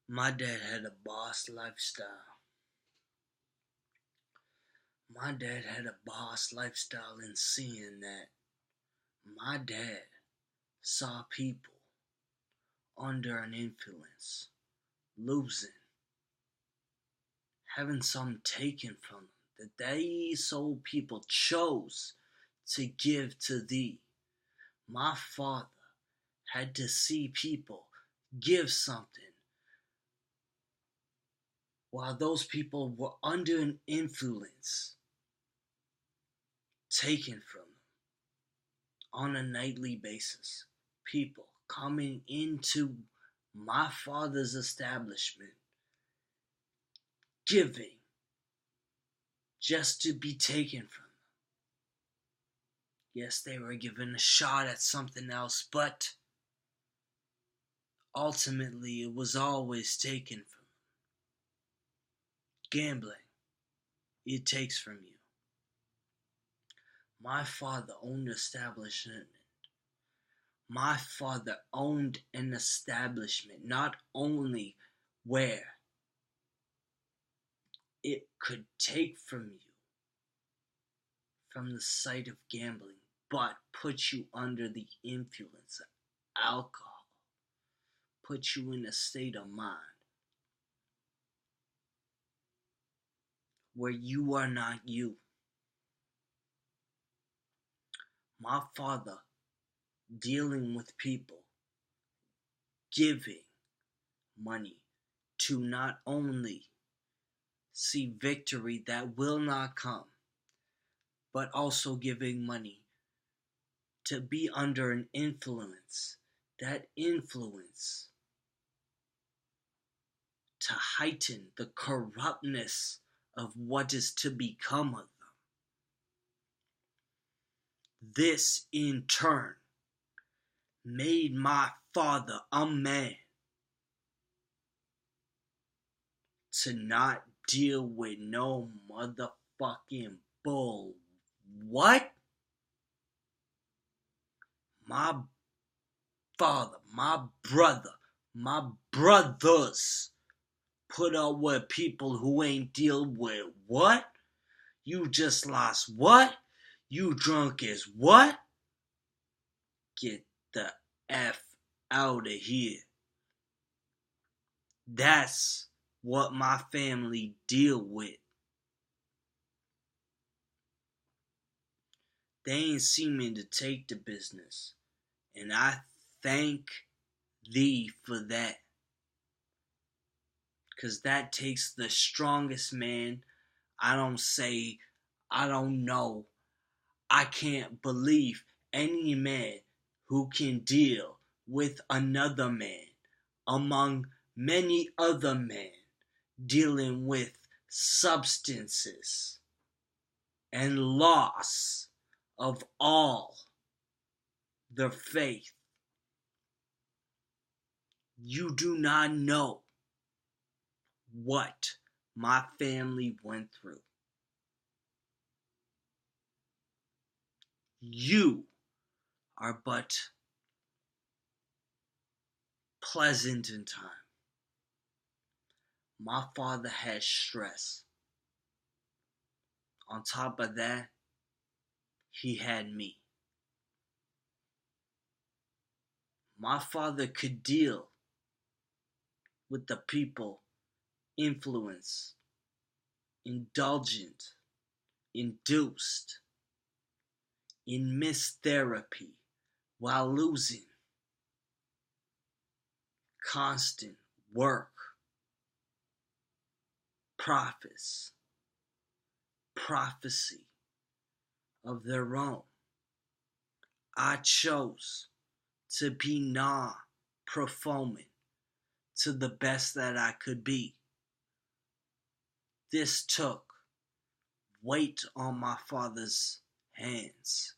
My dad had a boss lifestyle. My dad had a boss lifestyle in seeing that my dad saw people under an influence, losing, having some taken from them, that these old people chose to give to thee. My father had to see people give something while those people were under an influence taken from them on a nightly basis. People coming into my father's establishment giving just to be taken from them. Yes, they were given a shot at something else, but ultimately it was always taken from them. Gambling, it takes from you. My father owned an establishment. My father owned an establishment, not only where it could take from you from the sight of gambling, but put you under the influence of alcohol, put you in a state of mind where you are not you. My father dealing with people, giving money to not only see victory that will not come, but also giving money to be under an influence, that influence to heighten the corruptness of what is to become of them. This in turn made my father a man to not deal with no motherfucking bull. What? My father, my brother, my brothers put up with people who ain't deal with what? You just lost what? You drunk as what? Get the F out of here. That's what my family deal with. They ain't seeming to take the business. And I thank thee for that. 'Cause that takes the strongest man. I don't know. I can't believe any man who can deal with another man among many other men dealing with substances and loss of all their faith. You do not know what my family went through. You are but pleasant in time. My father had stress. On top of that, he had me. My father could deal with the people influenced, indulgent, induced in mistherapy while losing constant work, profits, prophecy of their own. I chose to be non-performing to the best that I could be. This took weight on my father's hands.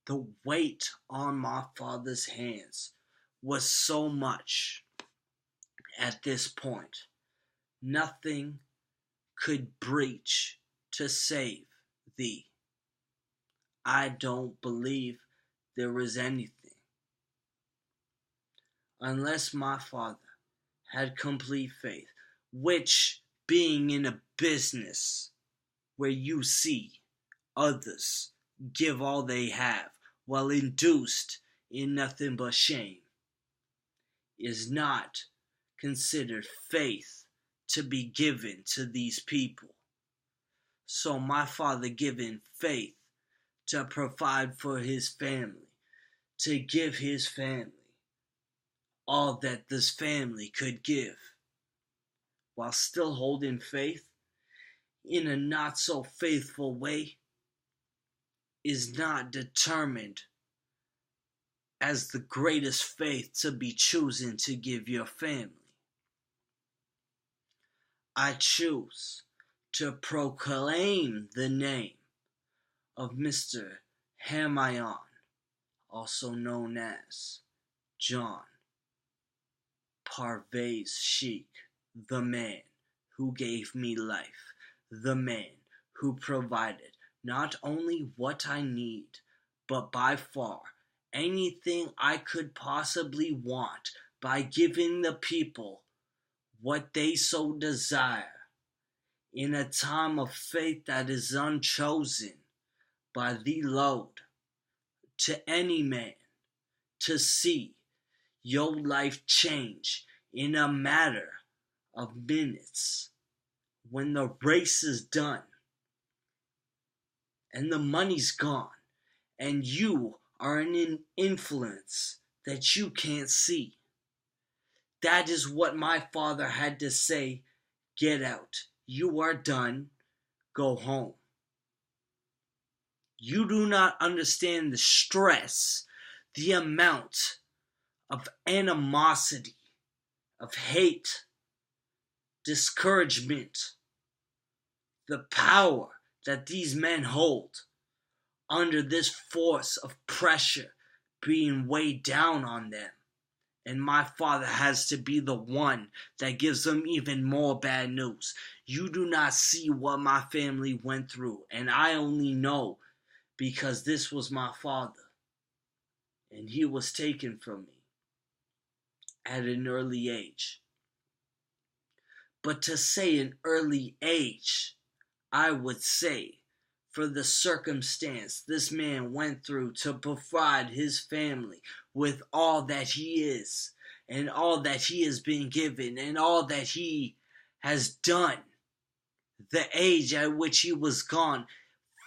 The weight on my father's hands was so much at this point. Nothing could breach to save thee. I don't believe there is anything. Unless my father had complete faith, which, being in a business where you see others give all they have while induced in nothing but shame, is not considered faith to be given to these people. So my father given faith to provide for his family, to give his family all that this family could give, while still holding faith in a not so faithful way, is not determined as the greatest faith to be chosen to give your family. I choose to proclaim the name of Mr. Hamayon, also known as John Parvez Sheikh, the man who gave me life, the man who provided not only what I need, but by far anything I could possibly want by giving the people what they so desire, in a time of faith that is unchosen by the Lord, to any man to see your life change in a matter of minutes when the race is done and the money's gone and you are an influence that you can't see. That is what my father had to say. Get out. You are done. Go home. You do not understand the stress, the amount of animosity, of hate, discouragement, the power that these men hold under this force of pressure being weighed down on them. And my father has to be the one that gives them even more bad news. You do not see what my family went through, and I only know because this was my father, and he was taken from me at an early age. But to say an early age, I would say, for the circumstance this man went through to provide his family with all that he is, and all that he has been given, and all that he has done, the age at which he was gone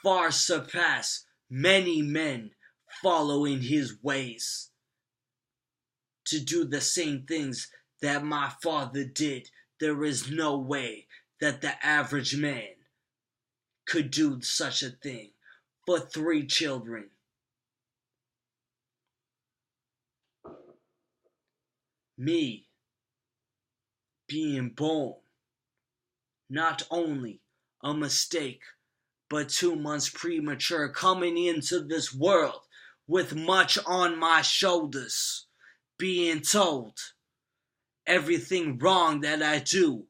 far surpassed many men following his ways to do the same things that my father did. There is no way that the average man could do such a thing for 3 children. Me being born, not only a mistake, but 2 months premature, coming into this world with much on my shoulders, being told everything wrong that I do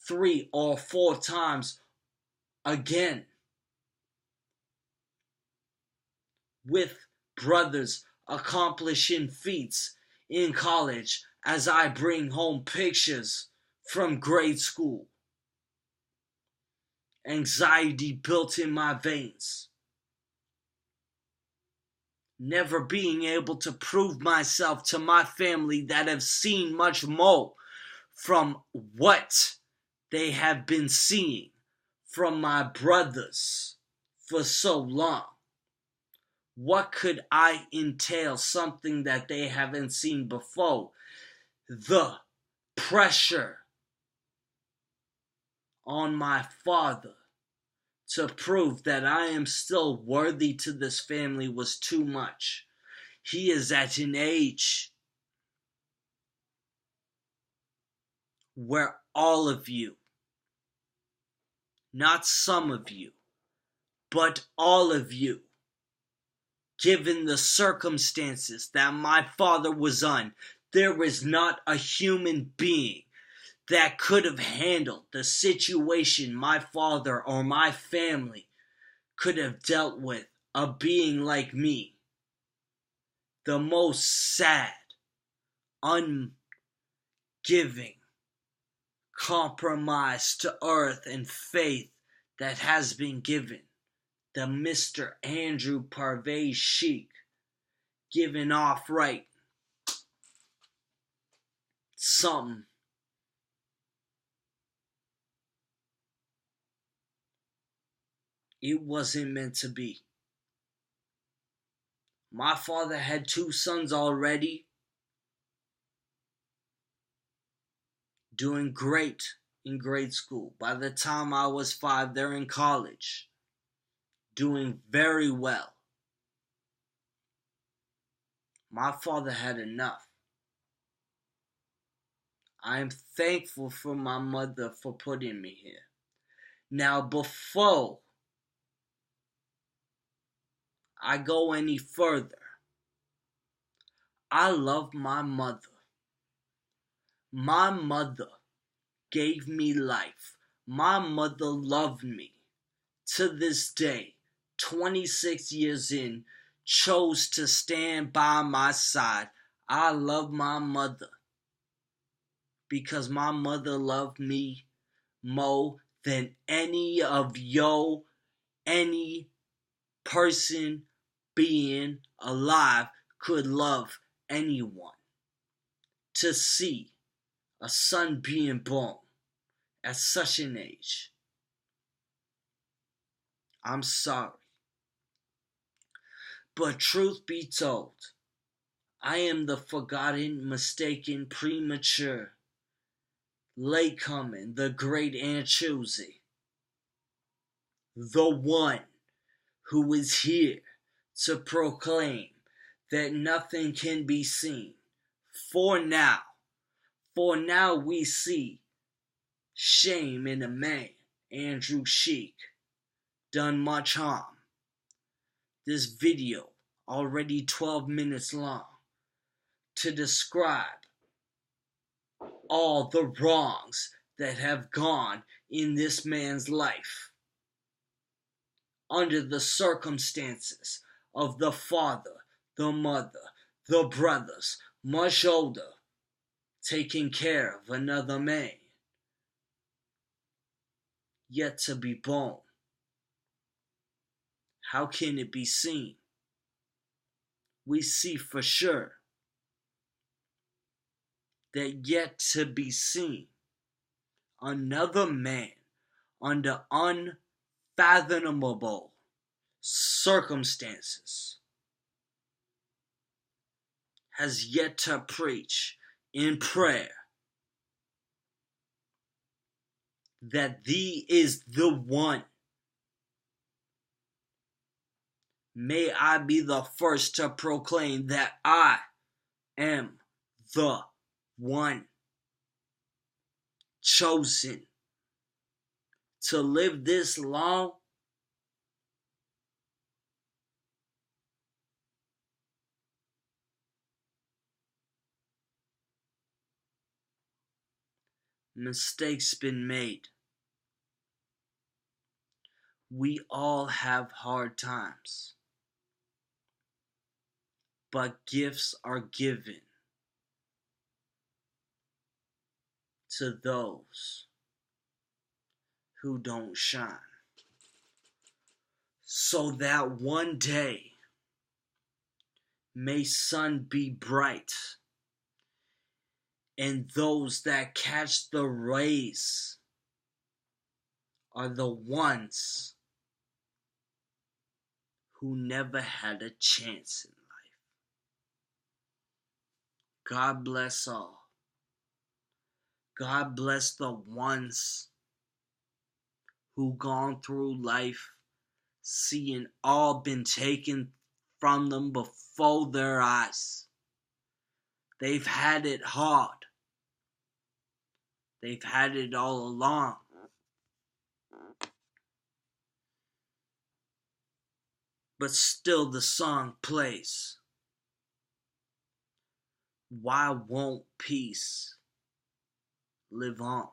3 or 4 times again, with brothers accomplishing feats in college as I bring home pictures from grade school. Anxiety built in my veins. Never being able to prove myself to my family that have seen much more from what they have been seeing from my brothers for so long. What could I entail something that they haven't seen before? The pressure on my father to prove that I am still worthy to this family was too much. He is at an age where all of you, not some of you, but all of you, given the circumstances that my father was on, there is not a human being that could have handled the situation my father or my family could have dealt with a being like me. The most sad, ungiving, compromise to earth and faith that has been given. The Mr. Andrew Parvez Sheik, giving off right something. It wasn't meant to be. My father had 2 sons already, doing great in grade school. By the time I was 5, they're in college, doing very well. My father had enough. I am thankful for my mother for putting me here. Now, before I go any further, I love my mother. My mother gave me life. My mother loved me. To this day, 26 years in, chose to stand by my side. I love my mother because my mother loved me more than any of any person being alive could love anyone. To see a son being born at such an age, I'm sorry. But truth be told, I am the forgotten, mistaken, premature, late coming, the great Aunt Choosy. The one who is here to proclaim that nothing can be seen. For now we see shame in a man, Andrew Sheik, done much harm. This video, already 12 minutes long, to describe all the wrongs that have gone in this man's life under the circumstances of the father, the mother, the brothers, much older, taking care of another man, yet to be born. How can it be seen? We see for sure that yet to be seen, another man under unfathomable circumstances has yet to preach in prayer that thee is the one. May I be the first to proclaim that I am the one chosen to live this long. Mistakes been made. We all have hard times, but gifts are given to those who don't shine, so that one day may sun be bright, and those that catch the rays are the ones who never had a chance in life. God bless all. God bless the ones who gone through life seeing all been taken from them before their eyes. They've had it hard. They've had it all along. But still the song plays. Why won't peace live on?